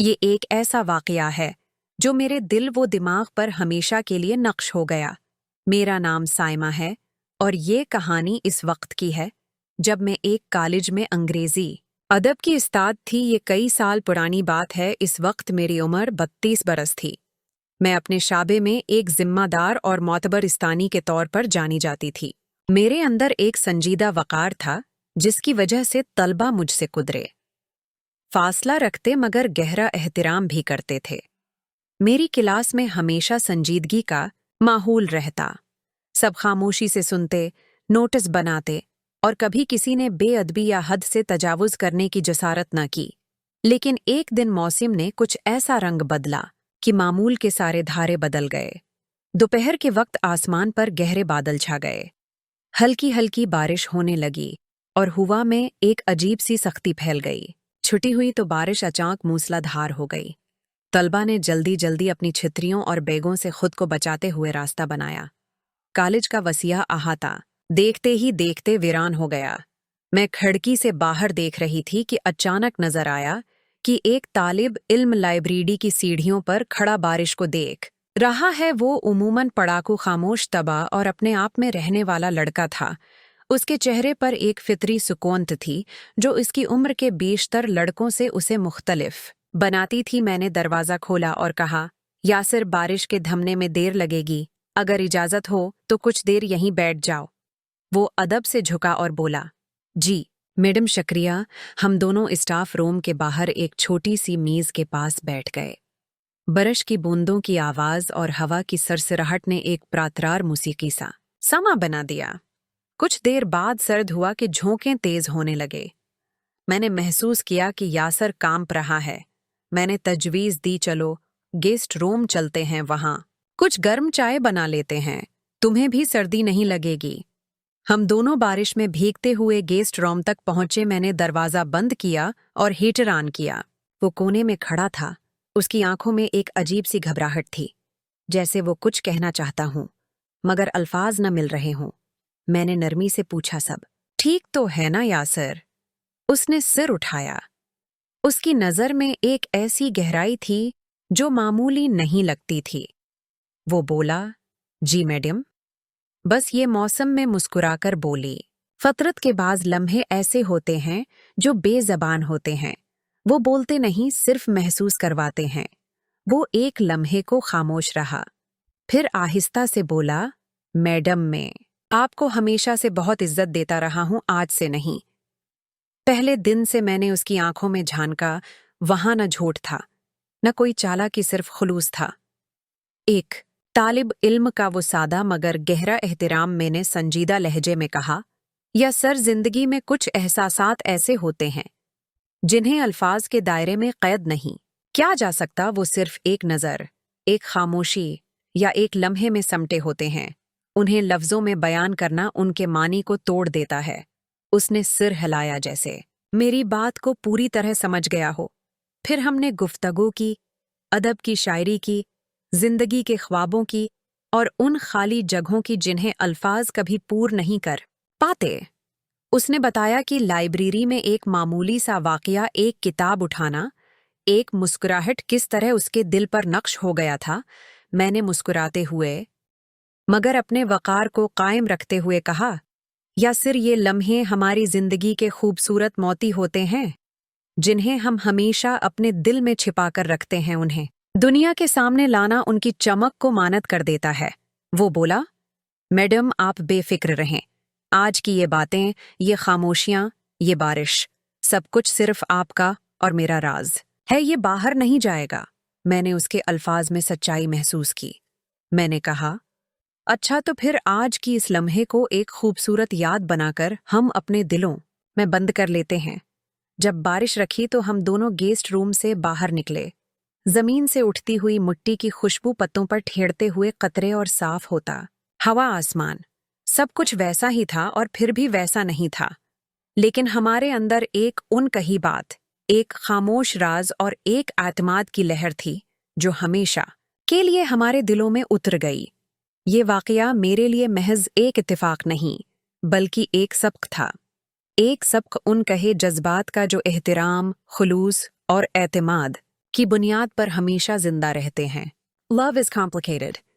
یہ ایک ایسا واقعہ ہے جو میرے دل و دماغ پر ہمیشہ کے لیے نقش ہو گیا۔ میرا نام سائمہ ہے اور یہ کہانی اس وقت کی ہے جب میں ایک کالج میں انگریزی ادب کی استاد تھی۔ یہ کئی سال پرانی بات ہے۔ اس وقت میری عمر 32 برس تھی۔ میں اپنے شعبے میں ایک ذمہ دار اور معتبر استانی کے طور پر جانی جاتی تھی۔ میرے اندر ایک سنجیدہ وقار تھا جس کی وجہ سے طلبہ مجھ سے قدرے فاصلہ رکھتے مگر گہرا احترام بھی کرتے تھے۔ میری کلاس میں ہمیشہ سنجیدگی کا ماحول رہتا۔ سب خاموشی سے سنتے، نوٹس بناتے اور کبھی کسی نے بے ادبی یا حد سے تجاوز کرنے کی جسارت نہ کی۔ لیکن ایک دن موسم نے کچھ ایسا رنگ بدلا کہ معمول کے سارے دھارے بدل گئے۔ دوپہر کے وقت آسمان پر گہرے بادل چھا گئے، ہلکی ہلکی بارش ہونے لگی اور ہوا میں ایک عجیب سی سختی پھیل گئی۔ چھٹی ہوئی تو بارش اچانک موسلا دھار ہو گئی۔ طلبہ نے جلدی جلدی اپنی چھتریوں اور بیگوں سے خود کو بچاتے ہوئے راستہ بنایا۔ کالج کا وسیع احاطہ دیکھتے ہی دیکھتے ویران ہو گیا۔ میں کھڑکی سے باہر دیکھ رہی تھی کہ اچانک نظر آیا کہ ایک طالب علم لائبریری کی سیڑھیوں پر کھڑا بارش کو دیکھ رہا ہے۔ وہ عموماً پڑھاکو، خاموش طبع اور اپنے آپ میں رہنے والا لڑکا تھا۔ اس کے چہرے پر ایک فطری سکونت تھی جو اس کی عمر کے بیشتر لڑکوں سے اسے مختلف بناتی تھی۔ میں نے دروازہ کھولا اور کہا، یاسر، بارش کے تھمنے میں دیر لگے گی، اگر اجازت ہو تو کچھ دیر یہیں بیٹھ جاؤ۔ وہ ادب سے جھکا اور بولا، جی میڈم، شکریہ۔ ہم دونوں اسٹاف روم کے باہر ایک چھوٹی سی میز کے پاس بیٹھ گئے۔ بارش کی بوندوں کی آواز اور ہوا کی سرسراہٹ نے ایک پراترار موسیقی سا سما بنا دیا۔ کچھ دیر بعد سرد ہوا کہ جھونکیں تیز ہونے لگے۔ میں نے محسوس کیا کہ یاسر کانپ رہا ہے۔ میں نے تجویز دی، چلو گیسٹ روم چلتے ہیں، وہاں کچھ گرم چائے بنا لیتے ہیں، تمہیں بھی سردی نہیں لگے گی۔ ہم دونوں بارش میں بھیگتے ہوئے گیسٹ روم تک پہنچے۔ میں نے دروازہ بند کیا اور ہیٹر آن کیا۔ وہ کونے میں کھڑا تھا۔ اس کی آنکھوں میں ایک عجیب سی گھبراہٹ تھی، جیسے وہ کچھ کہنا چاہتا ہوں مگر الفاظ نہ مل رہے ہوں۔ میں نے نرمی سے پوچھا، سب ٹھیک تو ہے نا یاسر؟ اس نے سر اٹھایا۔ اس کی نظر میں ایک ایسی گہرائی تھی جو معمولی نہیں لگتی تھی۔ وہ بولا، جی میڈم۔ بس یہ موسم میں مسکرا کر بولی۔ فطرت کے بعض لمحے ایسے ہوتے ہیں جو بے زبان ہوتے ہیں۔ وہ بولتے نہیں، صرف محسوس کرواتے ہیں۔ وہ ایک لمحے کو خاموش رہا، پھر آہستہ سے بولا، میڈم، میں آپ کو ہمیشہ سے بہت عزت دیتا رہا ہوں، آج سے نہیں۔ پہلے دن سے میں نے اس کی آنکھوں میں جھانکا۔ وہاں نہ جھوٹ تھا، نہ کوئی چالاکی، صرف خلوص تھا۔ ایک طالب علم کا وہ سادہ مگر گہرا احترام۔ میں نے سنجیدہ لہجے میں کہا، یا سر، زندگی میں کچھ احساسات ایسے ہوتے ہیں جنہیں الفاظ کے دائرے میں قید نہیں کیا جا سکتا۔ وہ صرف ایک نظر، ایک خاموشی یا ایک لمحے میں سمٹے ہوتے ہیں۔ انہیں لفظوں میں بیان کرنا ان کے معنی کو توڑ دیتا ہے۔ اس نے سر ہلایا جیسے میری بات کو پوری طرح سمجھ گیا ہو۔ پھر ہم نے گفتگو کی، ادب کی، شاعری کی، زندگی کے خوابوں کی اور ان خالی جگہوں کی جنہیں الفاظ کبھی پور نہیں کر پاتے۔ اس نے بتایا کہ لائبریری میں ایک معمولی سا واقعہ، ایک کتاب اٹھانا، ایک مسکراہٹ کس طرح اس کے دل پر نقش ہو گیا تھا۔ میں نے مسکراتے ہوئے مگر اپنے وقار کو قائم رکھتے ہوئے کہا، یا سر، یہ لمحے ہماری زندگی کے خوبصورت موتی ہوتے ہیں جنہیں ہم ہمیشہ اپنے دل میں چھپا کر رکھتے ہیں۔ انہیں دنیا کے سامنے لانا ان کی چمک کو مانت کر دیتا ہے۔ وہ بولا، میڈم، آپ بے فکر رہیں۔ آج کی یہ باتیں، یہ خاموشیاں، یہ بارش، سب کچھ صرف آپ کا اور میرا راز ہے، یہ باہر نہیں جائے گا۔ میں نے اس کے الفاظ میں سچائی محسوس کی۔ میں نے کہا، اچھا، تو پھر آج کی اس لمحے کو ایک خوبصورت یاد بنا کر ہم اپنے دلوں میں بند کر لیتے ہیں۔ جب بارش رکھی تو ہم دونوں گیسٹ روم سے باہر نکلے۔ زمین سے اٹھتی ہوئی مٹی کی خوشبو پتوں پر ٹھیرتے ہوئے قطرے اور صاف ہوتا ہوا، آسمان، سب کچھ ویسا ہی تھا اور پھر بھی ویسا نہیں تھا۔ لیکن ہمارے اندر ایک ان کہی بات، ایک خاموش راز اور ایک اعتماد کی لہر تھی جو ہمیشہ کے لیے ہمارے دلوں میں اتر گئی۔ یہ واقعہ میرے لیے محض ایک اتفاق نہیں بلکہ ایک سبق تھا، ایک سبق ان کہے جذبات کا جو احترام، خلوص اور اعتماد کی بنیاد پر ہمیشہ زندہ رہتے ہیں۔ Love is complicated.